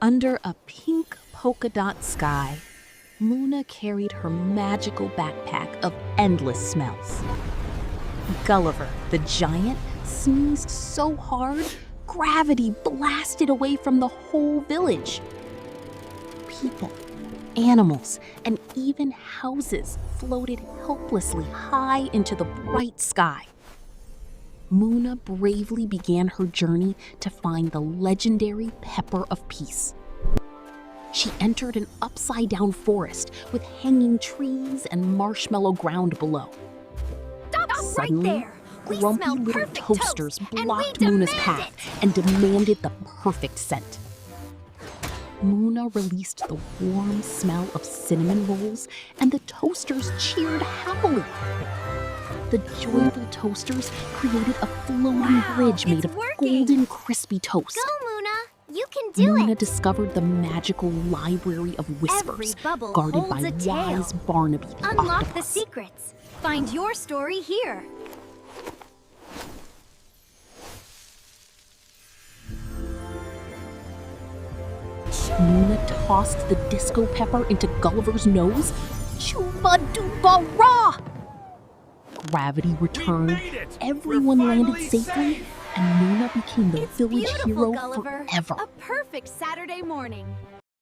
Under a pink polka-dot sky, Luna carried her magical backpack of endless smells. Gulliver, the giant, sneezed so hard, gravity blasted away from the whole village. People, animals, and even houses floated helplessly high into the bright sky. Luna bravely began her journey to find the legendary Pepper of Peace. She entered an upside-down forest with hanging trees and marshmallow ground below. Stop Suddenly, right there! We grumpy smell little perfect toasters toast, and blocked we Luna's demand path and demanded the perfect scent. Luna released the warm smell of cinnamon rolls, and the toasters cheered happily. The joyful toasters created a floating bridge made it's of working. golden, crispy toast. Go, Luna! You can do Luna it! discovered the magical library of whispers, Every bubble guarded by holds a tale. wise Barnaby the Unlock the octopus. secrets. Find your story here. Luna tossed the disco pepper into Gulliver's nose. Chuba-dooba-ra! Gravity returned, everyone landed safely, and Luna became the It's village beautiful, hero Gulliver. forever. A perfect Saturday morning.